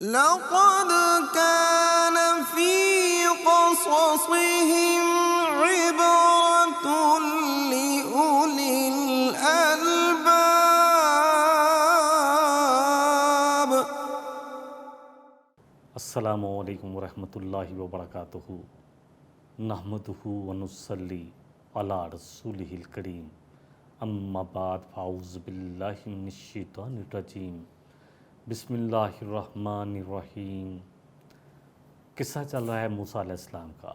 لقد كان في قصصهم عبرة لأولي الألباب. السلام علیکم ورحمۃ اللہ وبرکاتہ نحمدہ ونصلی علی رسولہ الکریم اما بعد فاعوذ باللہ من الشیطان الرجیم بسم اللہ الرحمن الرحیم۔ قصہ چل رہا ہے موسیٰ علیہ السلام کا۔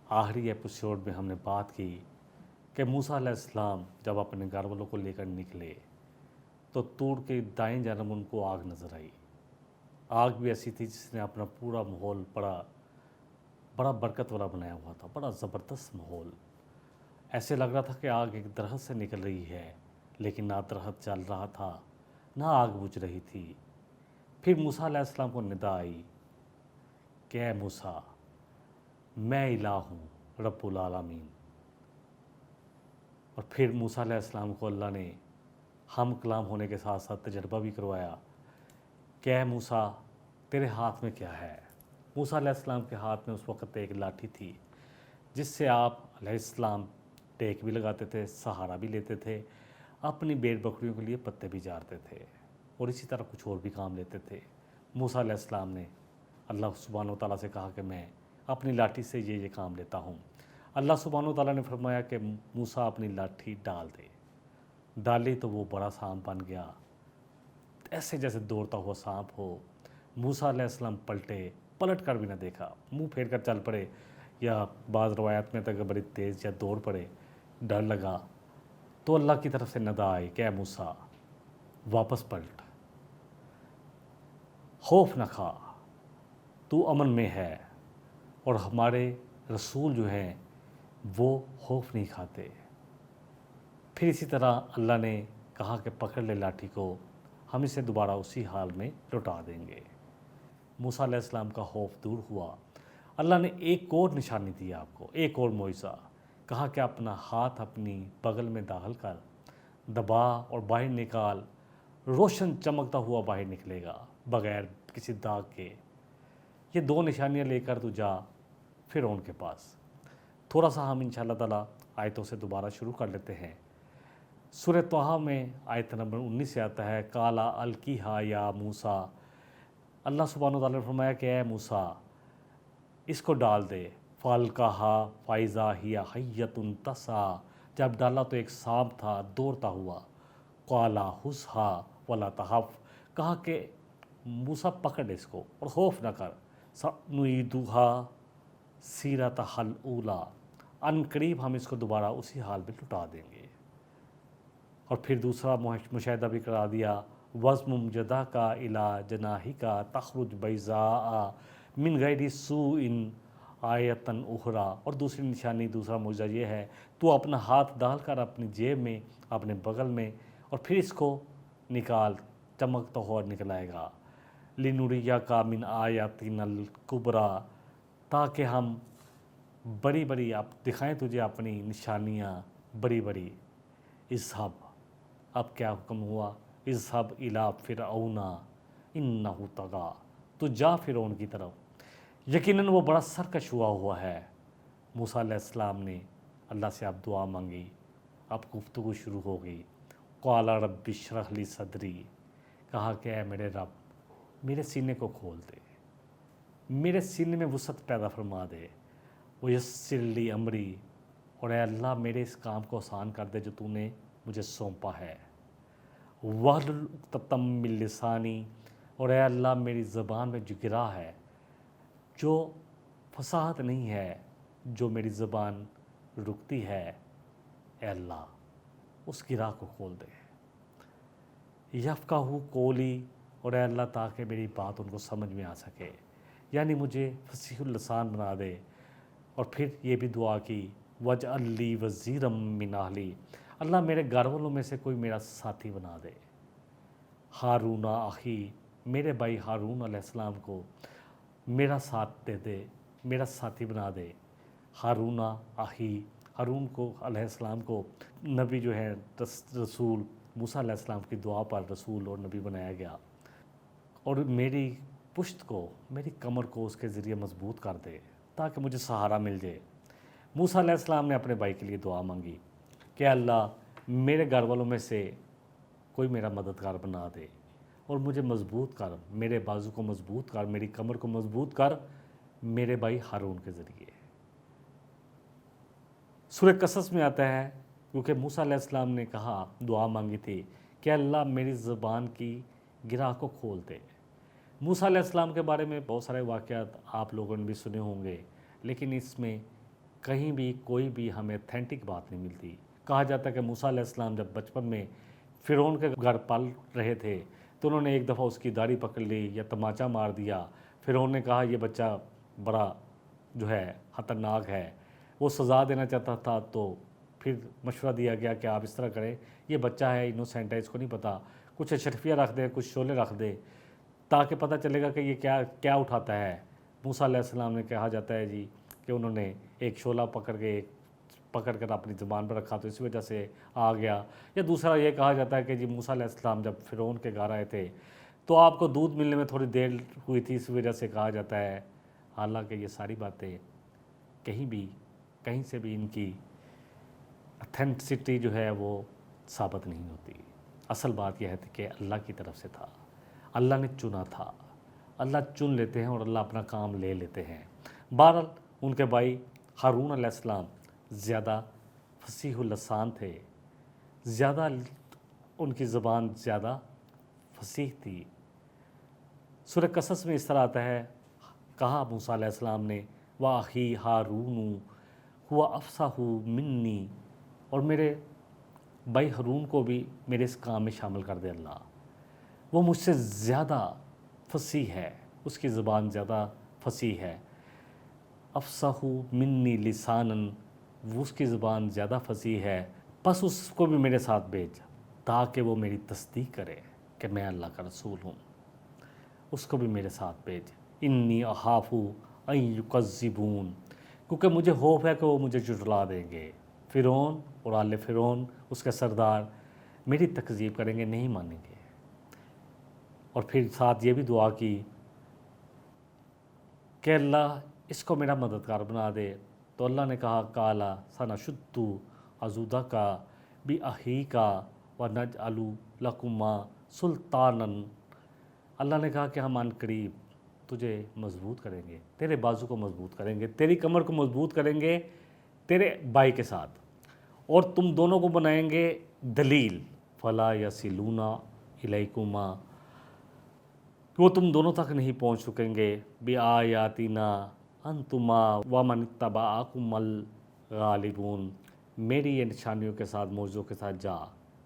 آخری ایپیسوڈ میں ہم نے بات کی کہ موسیٰ علیہ السلام جب اپنے گھر والوں کو لے کر نکلے تو طور کے دائیں جانب ان کو آگ نظر آئی۔ آگ بھی ایسی تھی جس نے اپنا پورا ماحول بڑا برکت والا بنایا ہوا تھا، بڑا زبردست ماحول۔ ایسے لگ رہا تھا کہ آگ ایک درخت سے نکل رہی ہے، لیکن نہ درخت چل رہا تھا نہ آگ بجھ رہی تھی۔ پھر موسیٰ علیہ السلام کو ندا آئی کہ اے موسیٰ، میں الہ ہوں، رب العالمین۔ اور پھر موسیٰ علیہ السلام کو اللہ نے ہم کلام ہونے کے ساتھ ساتھ تجربہ بھی کروایا کہ اے موسیٰ، تیرے ہاتھ میں کیا ہے؟ موسیٰ علیہ السلام کے ہاتھ میں اس وقت ایک لاٹھی تھی جس سے آپ علیہ السلام ٹیک بھی لگاتے تھے، سہارا بھی لیتے تھے، اپنی بھیڑ بکریوں کے لیے پتے بھی جاڑتے تھے، اور اسی طرح کچھ اور بھی کام لیتے تھے۔ موسیٰ علیہ السلام نے اللہ سبحانہ و تعالیٰ سے کہا کہ میں اپنی لاٹھی سے یہ کام لیتا ہوں۔ اللہ سبحانہ و تعالیٰ نے فرمایا کہ موسیٰ اپنی لاٹھی ڈال دے۔ ڈالی تو وہ بڑا سانپ بن گیا، ایسے جیسے دوڑتا ہوا سانپ ہو۔ موسیٰ علیہ السلام پلٹ کر بھی نہ دیکھا، منہ پھیر کر چل پڑے، یا بعض روایات میں تک بڑی تیز یا دوڑ پڑے، ڈر لگا۔ تو اللہ کی طرف سے ندا آئی کہ اے موسیٰ، واپس پلٹ، خوف نہ کھا، تو امن میں ہے، اور ہمارے رسول جو ہیں وہ خوف نہیں کھاتے۔ پھر اسی طرح اللہ نے کہا کہ پکڑ لے لاٹھی کو، ہم اسے دوبارہ اسی حال میں لوٹا دیں گے۔ موسیٰ علیہ السلام کا خوف دور ہوا۔ اللہ نے ایک اور نشانی دی آپ کو، ایک اور معجزہ، کہا کہ اپنا ہاتھ اپنی بغل میں داخل کر، دبا اور باہر نکال، روشن چمکتا ہوا باہر نکلے گا بغیر کسی داغ کے۔ یہ دو نشانیاں لے کر تو جا فرعون کے پاس۔ تھوڑا سا ہم انشاءاللہ تعالیٰ آیتوں سے دوبارہ شروع کر لیتے ہیں۔ سورہ طٰہٰ میں آیت نمبر 19 سے آتا ہے، قَالَ الْقِیہَا یا موسیٰ، اللہ سبحانہ وتعالیٰ نے فرمایا کہ اے موسیٰ، اس کو ڈال دے۔ فَأَلْقَاهَا فَإِذَا هِيَ حَيَّةٌ تَسْعَىٰ، جب ڈالا تو ایک سانپ تھا دوڑتا ہوا۔ قَالَ خُذْهَا وَلَا تَخَفْ، کہا کہ موسیٰ پکڑ اس کو اور خوف نہ کر۔ سَنُعِيدُهَا سِيرَتَهَا الْأُولَىٰ، ان قریب ہم اس کو دوبارہ اسی حال میں لٹا دیں گے۔ اور پھر دوسرا مشاہدہ بھی کرا دیا، وَضْمُمْ يَدَكَ إِلَىٰ جَنَاحِكَ تَخْرُجْ بَيْضَاءَ مِنْ غَيْرِ سُوءٍ آیَةً أُخْرَىٰ، اور دوسری نشانی، دوسرا معجزہ یہ ہے، تو اپنا ہاتھ ڈال کر اپنی جیب میں، اپنے بغل میں، اور پھر اس کو نکال، چمکتا ہوا نکل آئے گا۔ لِنُرِيَكَ مِنْ آیَاتِنَا الْكُبْرىٰ، تاکہ ہم بڑی آپ دکھائیں تجھے اپنی نشانیاں بڑی۔ اذهب، اب کیا حکم ہوا، اذهب إِلَىٰ فِرْعَوْنَ إِنَّهُ طَغَىٰ، تو جا فرعون کی طرف، یقیناً وہ بڑا سرکش ہوا ہے۔ موسیٰ علیہ السلام نے اللہ سے اب دعا مانگی، اب گفتگو شروع ہو گئی۔ قَالَ رَبِّ اشْرَحْ لِي صَدْرِي، کہا کہ اے میرے رب، میرے سینے کو کھول دے، میرے سینے میں وسعت پیدا فرما دے۔ وَيَسِّرْ لِي أَمْرِي، اور اے اللہ میرے اس کام کو آسان کر دے جو تو نے مجھے سونپا ہے۔ وَاحْلُلْ عُقْدَةً مِّن لِّسَانِي، اور اے اللہ میری زبان میں جو گرا ہے، جو فصاحت نہیں ہے، جو میری زبان رکتی ہے، اے اللہ اس گرا کو کھول دے۔ یفقہوا قولی، اور اے اللہ تاکہ میری بات ان کو سمجھ میں آ سکے، یعنی مجھے فصیح اللسان بنا دے۔ اور پھر یہ بھی دعا کی، وَاجْعَل لِّي وَزِيرًا مِّنْ أَهْلِي، اللہ میرے گھر والوں میں سے کوئی میرا ساتھی بنا دے۔ ہارون اخی، میرے بھائی ہارون علیہ السلام کو میرا ساتھ دے دے، میرا ساتھی بنا دے۔ ہارون اخی، ہارون کو علیہ السلام کو نبی جو ہے رسول، موسیٰ علیہ السلام کی دعا پر رسول اور نبی بنایا گیا۔ اور میری پشت کو، میری کمر کو اس کے ذریعے مضبوط کر دے تاکہ مجھے سہارا مل جائے۔ موسیٰ علیہ السلام نے اپنے بھائی کے لیے دعا مانگی کہ اللہ میرے گھر والوں میں سے کوئی میرا مددگار بنا دے اور مجھے مضبوط کر، میرے بازو کو مضبوط کر، میری کمر کو مضبوط کر میرے بھائی ہارون کے ذریعے۔ سورہ قصص میں آتا ہے کیونکہ موسیٰ علیہ السلام نے کہا، دعا مانگی تھی کہ اللہ میری زبان کی گرہ کو کھول دے۔ موسیٰ علیہ السلام کے بارے میں بہت سارے واقعات آپ لوگوں نے بھی سنے ہوں گے، لیکن اس میں کہیں بھی کوئی بھی ہمیں اتھینٹک بات نہیں ملتی۔ کہا جاتا ہے کہ موسیٰ علیہ السلام جب بچپن میں فرعون کے گھر پل رہے تھے تو انہوں نے ایک دفعہ اس کی داڑھی پکڑ لی یا تماچا مار دیا۔ فرعون نے کہا یہ بچہ بڑا جو ہے خطرناک ہے، وہ سزا دینا چاہتا تھا، تو پھر مشورہ دیا گیا کہ آپ اس طرح کریں، یہ بچہ ہے، انوسینٹ ہے، اس کو نہیں پتہ، کچھ اشرفیہ رکھ دیں، کچھ شعلے رکھ دیں تاکہ پتہ چلے گا کہ یہ کیا اٹھاتا ہے۔ موسیٰ علیہ السلام نے کہا جاتا ہے جی کہ انہوں نے ایک شعلہ پکڑ کر اپنی زبان پر رکھا تو اس وجہ سے آ گیا۔ یا دوسرا یہ کہا جاتا ہے کہ جی موسیٰ علیہ السلام جب فرعون کے گھر آئے تھے تو آپ کو دودھ ملنے میں تھوڑی دیر ہوئی تھی، اس وجہ سے کہا جاتا ہے۔ حالانکہ یہ ساری باتیں کہیں سے بھی ان کی اتھینٹسٹی جو ہے وہ ثابت نہیں ہوتی۔ اصل بات یہ ہے کہ اللہ کی طرف سے تھا، اللہ نے چنا تھا۔ اللہ چن لیتے ہیں اور اللہ اپنا کام لے لیتے ہیں۔ بہرحال ان کے بھائی ہارون علیہ السلام زیادہ فصیح اللسان تھے، زیادہ ان کی زبان زیادہ فصیح تھی۔ سورہ قصص میں اس طرح آتا ہے، کہا موسیٰ علیہ السلام نے وَأَخِي ہارون هُوَ أَفْصَحُ مِنِّي، اور میرے بھائی ہارون کو بھی میرے اس کام میں شامل کر دے اللہ، وہ مجھ سے زیادہ فصیح ہے، اس کی زبان زیادہ فصیح ہے۔ افصح منی لسانن، وہ اس کی زبان زیادہ فصیح ہے، بس اس کو بھی میرے ساتھ بھیج تاکہ وہ میری تصدیق کرے کہ میں اللہ کا رسول ہوں۔ اس کو بھی میرے ساتھ بھیج۔ انی اخاف ان یکذبون، کیونکہ مجھے خوف ہے کہ وہ مجھے جھٹلا دیں گے۔ فرعون اور آل فرعون، اس کے سردار میری تکذیب کریں گے، نہیں مانیں گے۔ اور پھر ساتھ یہ بھی دعا کی کہ اللہ اس کو میرا مددگار بنا دے۔ تو اللہ نے کہا کالا سنشد عضدک بأخیک ونجعل لکما سلطانا، اللہ نے کہا کہ ہم عن قریب تجھے مضبوط کریں گے، تیرے بازو کو مضبوط کریں گے، تیری کمر کو مضبوط کریں گے تیرے بھائی کے ساتھ، اور تم دونوں کو بنائیں گے دلیل۔ فلا یصلون الیکما، وہ تم دونوں تک نہیں پہنچ سکیں گے۔ بآیاتنا انتما ومن اتبعکم الغالبون، میری یہ نشانیوں کے ساتھ، معجزوں کے ساتھ جا،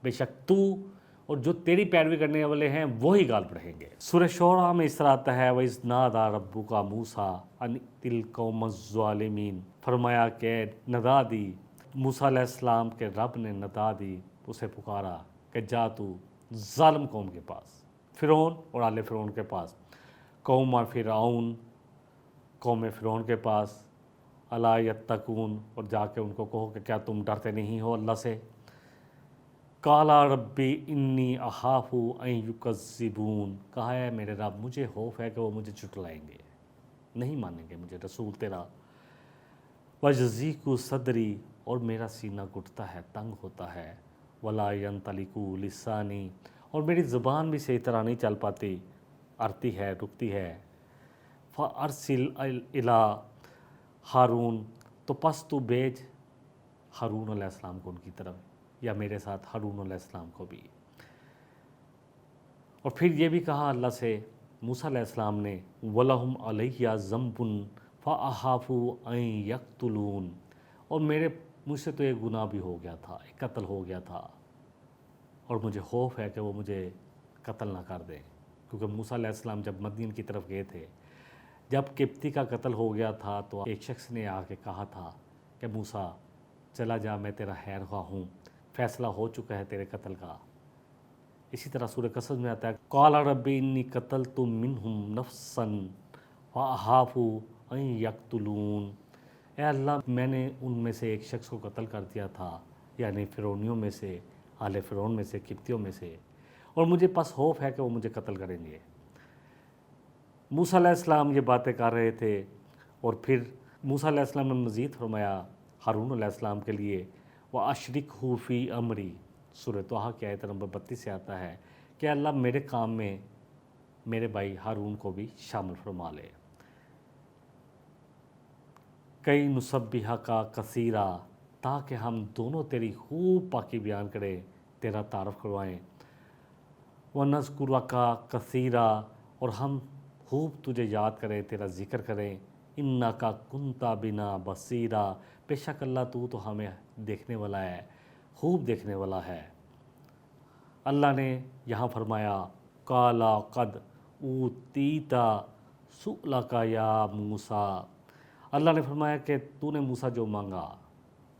بے شک تو اور جو تیری پیروی کرنے والے ہیں وہی غالب رہیں گے۔ سورہ شعراء میں اس طرح آتا ہے وَإِذْ نَادَىٰ رَبُّكَ مُوسَىٰ أَنِ ائْتِ الْقَوْمَ الظَّالِمِينَ، فرمایا کہ ندا دی، موسیٰ علیہ السلام کے رب نے ندا دی، اسے پکارا کہ جا تو ظالم قوم کے پاس، فرعون اور آل فرعون کے پاس، قوم فرعون، قوم فرعون کے پاس، الا یتقون، اور جا کے ان کو کہو کہ کیا تم ڈرتے نہیں ہو اللہ سے۔ قالا ربی انی اخاف ان یکذبون، کہا ہے میرے رب مجھے خوف ہے کہ وہ مجھے جھٹلائیں گے، نہیں مانیں گے مجھے رسول تیرا۔ وَیضِیقُ صدری، اور میرا سینہ گھٹتا ہے، تنگ ہوتا ہے۔ وَلَا يَنطَلِقُ لِسَانِی، اور میری زبان بھی صحیح طرح نہیں چل پاتی، ارتی ہے، رکتی ہے۔ فَأَرْسِلْ إِلَىٰ ہارون، تو پس تو بھیج ہارون علیہ السلام کو ان کی طرف، یا میرے ساتھ ہارون علیہ السلام کو بھی۔ اور پھر یہ بھی کہا اللہ سے موسیٰ علیہ السلام نے وَلَهُمْ عَلَيَّ ذَنْبٌ فَأَخَافُ أَن يَقْتُلُونِ، اور مجھ سے تو ایک گناہ بھی ہو گیا تھا، ایک قتل ہو گیا تھا، اور مجھے خوف ہے کہ وہ مجھے قتل نہ کر دیں، کیونکہ موسیٰ علیہ السلام جب مدین کی طرف گئے تھے، جب قبطی کا قتل ہو گیا تھا تو ایک شخص نے آ کے کہا تھا کہ موسیٰ چلا جا، میں تیرا خیر خواہ ہوں، فیصلہ ہو چکا ہے تیرے قتل کا۔ اسی طرح سورہ قصص میں آتا ہے قال رب انی قتلت منہم نفسا فاخاف ان یقتلون، اے اللہ میں نے ان میں سے ایک شخص کو قتل کر دیا تھا، یعنی فرعونیوں میں سے، آل فرعون میں سے، قبطیوں میں سے، اور مجھے پس خوف ہے کہ وہ مجھے قتل کریں گے۔ موسیٰ علیہ السلام یہ باتیں کر رہے تھے، اور پھر موسیٰ علیہ السلام نے مزید فرمایا ہارون علیہ السلام کے لیے، وَأَشْرِكْهُ فِي أَمْرِي، سورہ طٰہٰ کی آیت نمبر 32 سے آتا ہے کہ اللہ میرے کام میں میرے بھائی ہارون کو بھی شامل فرما لے۔ کئی نسبحہ کا کثیرہ، تاکہ ہم دونوں تیری خوب پاکی بیان کریں، تیرا تعارف کروائیں، وَنَذْكُرَكَ کثیرہ، اور ہم خوب تجھے یاد کریں، تیرا ذکر کریں، اِنَّكَ كُنْتَ بِنَا بَصِيرًا، بے شک اللہ تو ہمیں دیکھنے والا ہے، خوب دیکھنے والا ہے۔ اللہ نے یہاں فرمایا قَالَ قَدْ أُوتِيتَ سُؤْلَكَ یا موسیٰ، اللہ نے فرمایا کہ تو نے موسیٰ جو مانگا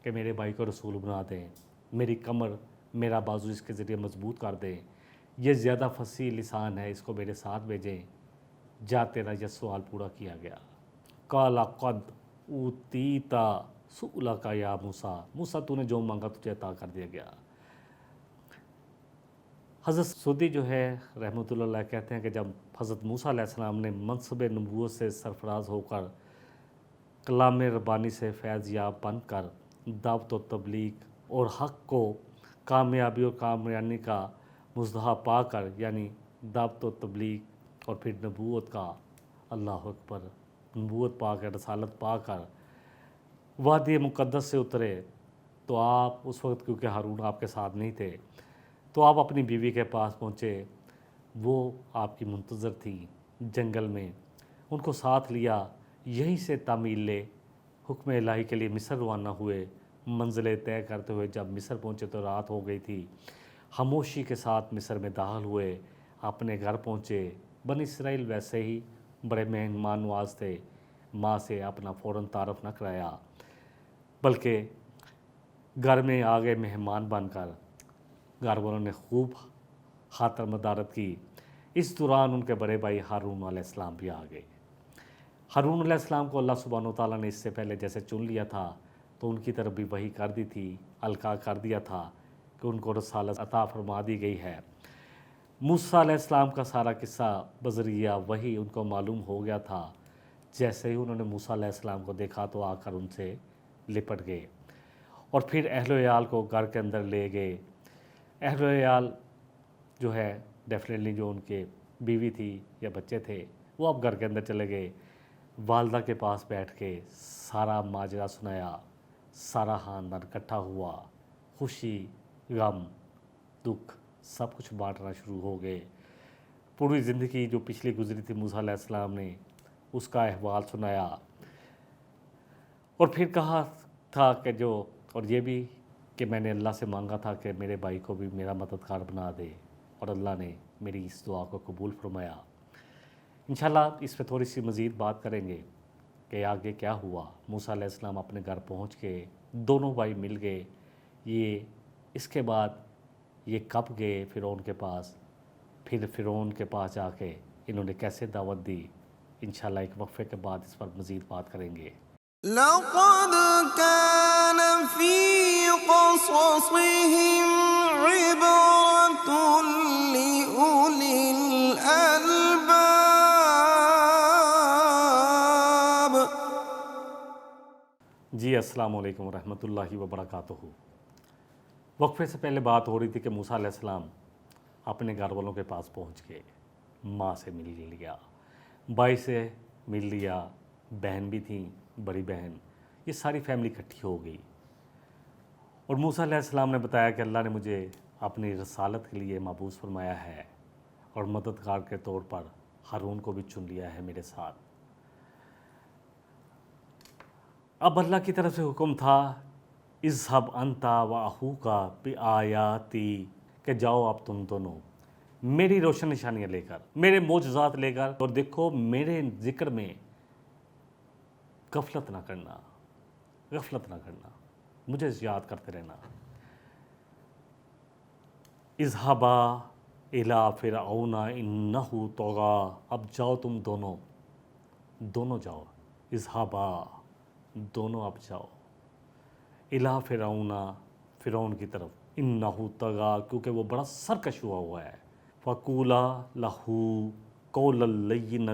کہ میرے بھائی کو رسول بنا دیں، میری کمر میرا بازو اس کے ذریعے مضبوط کر دیں، یہ زیادہ فصیح لسان ہے، اس کو میرے ساتھ بھیجیں، جا تیرا یہ سوال پورا کیا گیا۔ قَالَ قَدْ أُوتِيتَ سُؤْلَكَ یا موسیٰ، موسیٰ تو نے جو مانگا تجھے عطا کر دیا گیا۔ حضرت سودی جو ہے رحمۃ اللہ علیہ کہتے ہیں کہ جب حضرت موسیٰ علیہ السلام نے منصب نبوت سے سرفراز ہو کر کلام ربانی سے فیض یاب بن کر دعوت و تبلیغ اور حق کو کامیابی اور کامیابی کا مزدہ پا کر، یعنی دعوت و تبلیغ اور پھر نبوت کا، اللہ اکبر، نبوت پا کر، رسالت پا کر وادی مقدس سے اترے، تو آپ اس وقت کیونکہ ہارون آپ کے ساتھ نہیں تھے، تو آپ اپنی بیوی کے پاس پہنچے، وہ آپ کی منتظر تھی جنگل میں، ان کو ساتھ لیا، یہیں سے تعمیل لے حکم الہی کے لیے مصر روانہ ہوئے۔ منزلیں طے کرتے ہوئے جب مصر پہنچے تو رات ہو گئی تھی، خاموشی کے ساتھ مصر میں داخل ہوئے، اپنے گھر پہنچے۔ بنی اسرائیل ویسے ہی بڑے مہمان نواز تھے، ماں سے اپنا فوراً تعارف نہ کرایا، بلکہ گھر میں آ گئے مہمان بن کر، گھر والوں نے خوب خاطر مدارت کی۔ اس دوران ان کے بڑے بھائی ہارون علیہ السلام بھی آ گئے۔ ہارون علیہ السلام کو اللہ سبحانہ وتعالیٰ نے اس سے پہلے جیسے چن لیا تھا، تو ان کی طرف بھی وحی کر دی تھی، القاء کر دیا تھا کہ ان کو رسالت عطا فرما دی گئی ہے۔ موسیٰ علیہ السلام کا سارا قصہ بذریعہ وحی ان کو معلوم ہو گیا تھا۔ جیسے ہی انہوں نے موسیٰ علیہ السلام کو دیکھا تو آ کر ان سے لپٹ گئے، اور پھر اہل و عیال کو گھر کے اندر لے گئے۔ اہل و عیال جو ہے ڈیفینیٹلی جو ان کے بیوی تھی یا بچے تھے، وہ اب گھر کے اندر چلے گئے۔ والدہ کے پاس بیٹھ کے سارا ماجرا سنایا، سارا خاندان اکٹھا ہوا، خوشی، غم، دکھ سب کچھ بانٹنا شروع ہو گئے۔ پوری زندگی جو پچھلی گزری تھی موسیٰ علیہ السلام نے، اس کا احوال سنایا، اور پھر کہا تھا کہ اور یہ بھی کہ میں نے اللہ سے مانگا تھا کہ میرے بھائی کو بھی میرا مددگار بنا دے، اور اللہ نے میری اس دعا کو قبول فرمایا۔ انشاءاللہ اس پہ تھوڑی سی مزید بات کریں گے کہ آگے کیا ہوا۔ موسیٰ علیہ السلام اپنے گھر پہنچ کے دونوں بھائی مل گئے، اس کے بعد یہ کب گئے فرعون کے پاس، پھر فرعون کے پاس جا کے انہوں نے کیسے دعوت دی، انشاءاللہ ایک وقفے کے بعد اس پر مزید بات کریں گے۔ لقد كان في قصصهم عبرة لأولي الألباب۔ جی السلام علیکم ورحمۃ اللہ وبرکاتہ۔ وقفے سے پہلے بات ہو رہی تھی کہ موسیٰ علیہ السلام اپنے گھر والوں کے پاس پہنچ گئے، ماں سے مل لیا، بھائی سے مل لیا، بہن بھی تھیں، بڑی بہن، یہ ساری فیملی اکٹھی ہو گئی، اور موسیٰ علیہ السلام نے بتایا کہ اللہ نے مجھے اپنی رسالت کے لیے مبعوث فرمایا ہے، اور مددگار کے طور پر ہارون کو بھی چن لیا ہے میرے ساتھ۔ اب اللہ کی طرف سے حکم تھا اذهب انت واخوک بآیاتی، کہ جاؤ اب تم دونوں میری روشن نشانیاں لے کر، میرے معجزات لے کر، اور دیکھو میرے ذکر میں غفلت نہ کرنا، مجھے یاد کرتے رہنا۔ اذهبا الی فرعون انہ طغی، اب جاؤ تم دونوں جاؤ، اذهبا دونوں اب جاؤ، الی فرعون کی طرف، انہ طغی، کیونکہ وہ بڑا سرکش ہوا ہے، فقولا لہ قولا لینا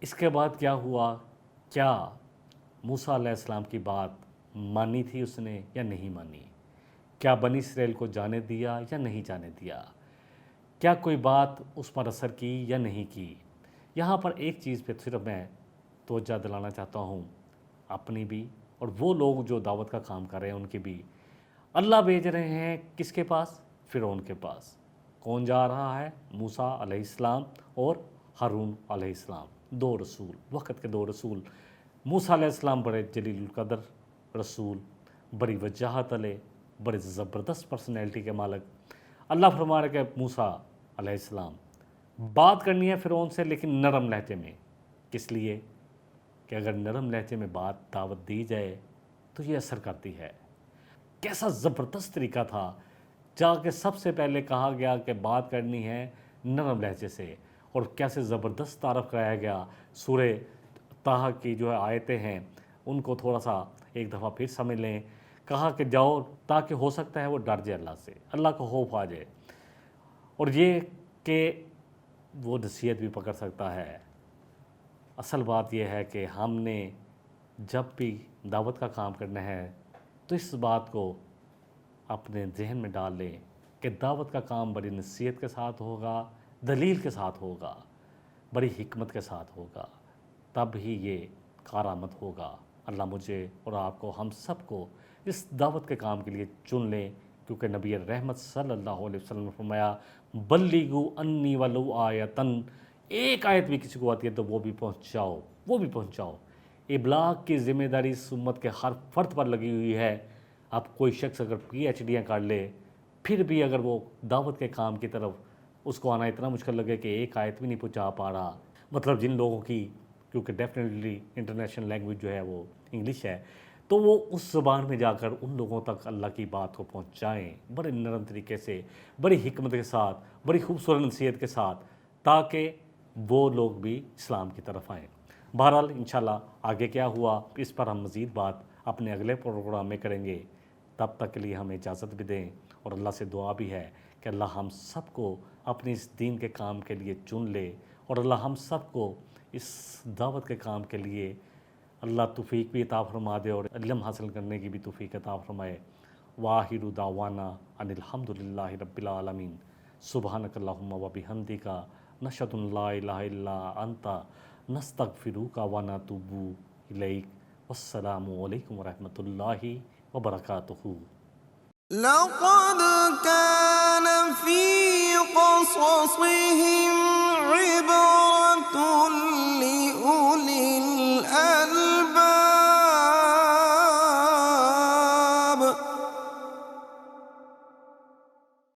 اس کے بعد کیا ہوا؟ کیا موسیٰ علیہ السلام کی بات مانی تھی اس نے یا نہیں مانی؟ کیا بنی اسرائیل کو جانے دیا یا نہیں جانے دیا؟ کیا کوئی بات اس پر اثر کی یا نہیں کی؟ یہاں پر ایک چیز پہ صرف میں توجہ دلانا چاہتا ہوں، اپنی بھی اور وہ لوگ جو دعوت کا کام کر رہے ہیں ان کی بھی۔ اللہ بھیج رہے ہیں کس کے پاس؟ فرعون کے پاس۔ کون جا رہا ہے؟ موسیٰ علیہ السلام اور ہارون علیہ السلام، دو رسول، وقت کے دو رسول۔ موسیٰ علیہ السلام بڑے جلیل القدر رسول، بڑی وجاہت والے، بڑے زبردست پرسنالٹی کے مالک۔ اللہ فرما رہے کہ موسیٰ علیہ السلام بات کرنی ہے فرعون سے لیکن نرم لہجے میں۔ کس لیے؟ کہ اگر نرم لہجے میں بات دعوت دی جائے تو یہ اثر کرتی ہے۔ کیسا زبردست طریقہ تھا، جا کے سب سے پہلے کہا گیا کہ بات کرنی ہے نرم لہجے سے، اور کیسے زبردست تعارف کرایا گیا۔ سورہ طٰہٰ کی جو آیتیں ہیں ان کو تھوڑا سا ایک دفعہ پھر سمجھ لیں۔ کہا کہ جاؤ تاکہ ہو سکتا ہے وہ ڈر جائے اللہ سے، اللہ کو خوف آ جائے، اور یہ کہ وہ نصیحت بھی پکڑ سکتا ہے۔ اصل بات یہ ہے کہ ہم نے جب بھی دعوت کا کام کرنا ہے تو اس بات کو اپنے ذہن میں ڈال لیں کہ دعوت کا کام بڑی نصیحت کے ساتھ ہوگا، دلیل کے ساتھ ہوگا، بڑی حکمت کے ساتھ ہوگا، تب ہی یہ کارآمد ہوگا۔ اللہ مجھے اور آپ کو، ہم سب کو اس دعوت کے کام کے لیے چن لیں، کیونکہ نبی رحمت صلی اللہ علیہ وسلم نے فرمایا بلغوا انی ولو آیتن، ایک آیت بھی کسی کو آتی ہے تو وہ بھی پہنچاؤ، وہ بھی پہنچاؤ۔ ابلاغ کی ذمہ داری اس امت کے ہر فرد پر لگی ہوئی ہے۔ اب کوئی شخص اگر پی ایچ ڈیاں کر لے پھر بھی اگر وہ دعوت کے کام کی طرف اس کو آنا اتنا مشکل لگے کہ ایک آیت بھی نہیں پہنچا پا رہا، مطلب جن لوگوں کی، کیونکہ ڈیفینیٹلی انٹرنیشنل لینگویج جو ہے وہ انگلش ہے، تو وہ اس زبان میں جا کر ان لوگوں تک اللہ کی بات کو پہنچائیں بڑے نرم طریقے سے، بڑی حکمت کے ساتھ، بڑی خوبصورت نصیحت کے ساتھ، تاکہ وہ لوگ بھی اسلام کی طرف آئیں۔ بہرحال انشاءاللہ آگے کیا ہوا اس پر ہم مزید بات اپنے اگلے پروگرام میں کریں گے۔ تب تک کے لیے ہمیں اجازت بھی دیں، اور اللہ سے دعا بھی ہے کہ اللہ ہم سب کو اپنے اس دین کے کام کے لیے چن لے، اور اللہ ہم سب کو اس دعوت کے کام کے لیے اللہ توفیق بھی عطا فرما دے اور علم حاصل کرنے کی بھی توفیق عطا فرمائے۔ وآخر دعوانا ان الحمد للہ رب العالمین۔ سبحانک اللہم و بحمدک، نشہد ان لا الہ الا انت، نستغفرک و نتوب الیک۔ والسلام علیکم ورحمۃ اللہ وبرکاتہ۔ لقد كان في قصصهم عبرة